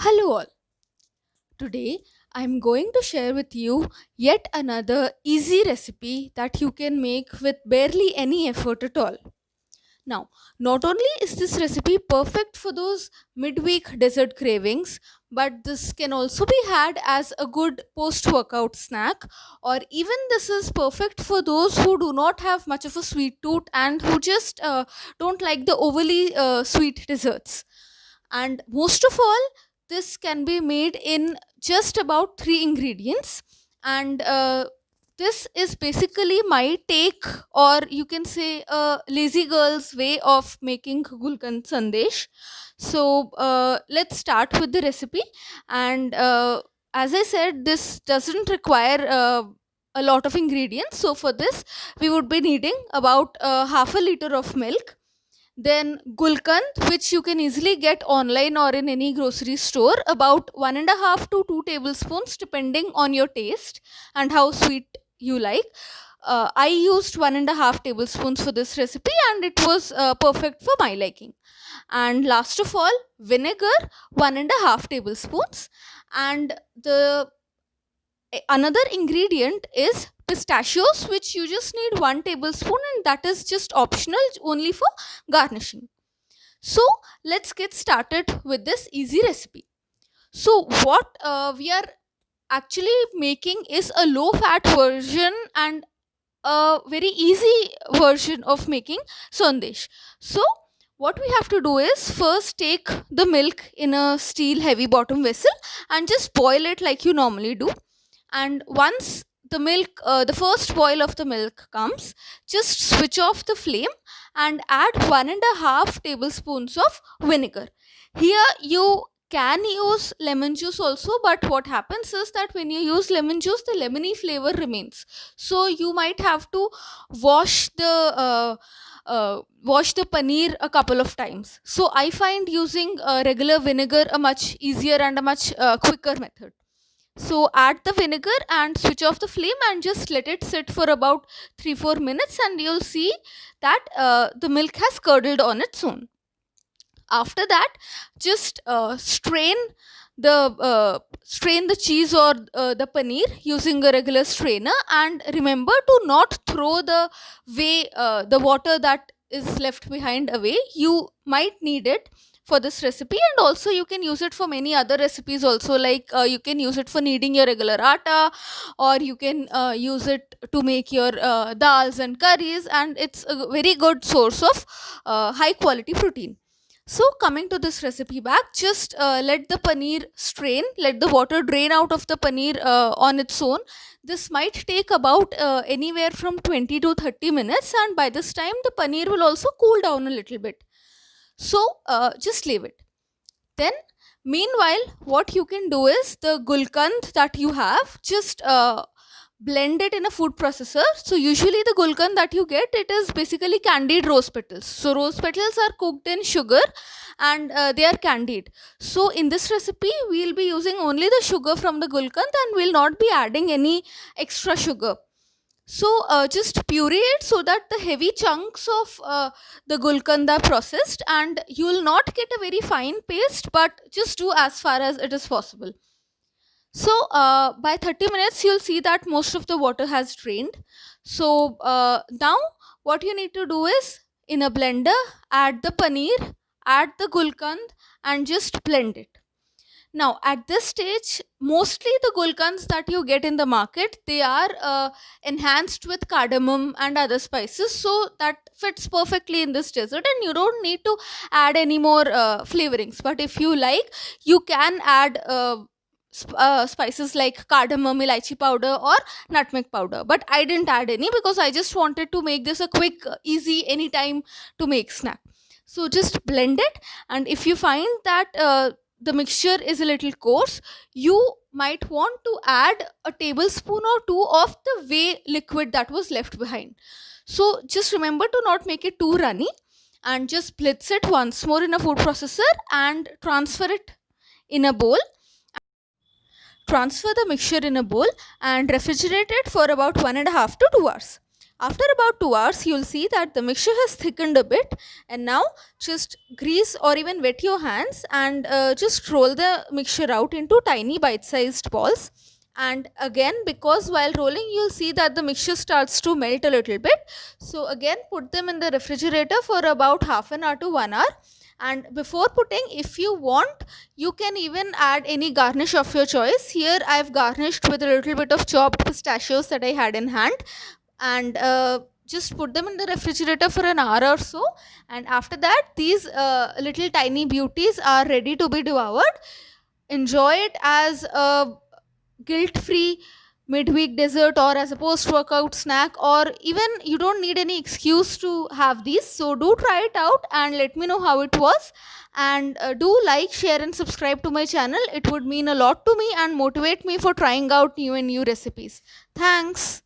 Hello, all. Today, I'm going to share with you yet another easy recipe that you can make with barely any effort at all. Now, not only is this recipe perfect for those midweek dessert cravings, but this can also be had as a good post workout snack, or even this is perfect for those who do not have much of a sweet tooth and who just don't like the overly sweet desserts. And most of all, this can be made in just about three ingredients. And this is basically my take, or you can say a lazy girl's way of making gulkan sandesh. So let's start with the recipe. And as I said, this doesn't require a lot of ingredients. So for this, we would be needing about half a liter of milk, then gulkand, which you can easily get online or in any grocery store, about 1.5 to 2 tablespoons, depending on your taste and how sweet you like. I used 1.5 tablespoons for this recipe, and it was perfect for my liking. And last of all, vinegar, 1.5 tablespoons. And the another ingredient is pistachios, which you just need 1 tablespoon, and that is just optional, only for garnishing. So let's get started with this easy recipe. So what we are actually making is a low fat version and a very easy version of making sandesh. So what we have to do is first take the milk in a steel heavy bottom vessel and just boil it like you normally do. And once the first boil of the milk comes, just switch off the flame and add 1.5 tablespoons of vinegar. Here you can use lemon juice also, but what happens is that when you use lemon juice, the lemony flavor remains, so you might have to wash the wash the paneer a couple of times. So I find using regular vinegar a much easier and a much quicker method. So add the vinegar and switch off the flame and just let it sit for about 3 4 minutes, and you'll see that the milk has curdled on its own. After that, just strain the cheese or the paneer using a regular strainer, and remember to not throw the water that is left behind away. You might need it for this recipe, and also you can use it for many other recipes also, like you can use it for kneading your regular atta, or you can use it to make your dals and curries, and it's a very good source of high quality protein. So coming to this recipe back, just let the paneer strain, let the water drain out of the paneer on its own. This might take about anywhere from 20 to 30 minutes, and by this time the paneer will also cool down a little bit. So just leave it. Then meanwhile, what you can do is the gulkand that you have, just blend it in a food processor. So usually the gulkand that you get, it is basically candied rose petals. So rose petals are cooked in sugar, and they are candied. So in this recipe we'll be using only the sugar from the gulkand, and we'll not be adding any extra sugar. So just puree it so that the heavy chunks of the gulkand are processed, and you will not get a very fine paste, but just do as far as it is possible. So by 30 minutes you'll see that most of the water has drained. So now what you need to do is, in a blender, add the paneer, add the gulkand, and just blend it. Now at this stage, mostly the gulkands that you get in the market, they are enhanced with cardamom and other spices, so that fits perfectly in this dessert, and you don't need to add any more flavorings. But if you like, you can add spices like cardamom, elaichi powder, or nutmeg powder, but I didn't add any because I just wanted to make this a quick, easy, anytime to make snack. So just blend it, and if you find that the mixture is a little coarse, you might want to add a tablespoon or two of the whey liquid that was left behind. So just remember to not make it too runny, and just blitz it once more in a food processor and transfer it in a bowl. Transfer the mixture in a bowl and refrigerate it for about 1.5 to 2 hours. After about 2 hours, you'll see that the mixture has thickened a bit, and now just grease or even wet your hands and just roll the mixture out into tiny bite-sized balls. And again, because while rolling you'll see that the mixture starts to melt a little bit, so again put them in the refrigerator for about half an hour to 1 hour. And before putting, if you want, you can even add any garnish of your choice. Here I've garnished with a little bit of chopped pistachios that I had in hand, and just put them in the refrigerator for an hour or so. And after that, these little tiny beauties are ready to be devoured. Enjoy it as a guilt free midweek dessert or as a post workout snack, or even you don't need any excuse to have these. So do try it out and let me know how it was. And do like, share and subscribe to my channel. It would mean a lot to me and motivate me for trying out new and new recipes. Thanks.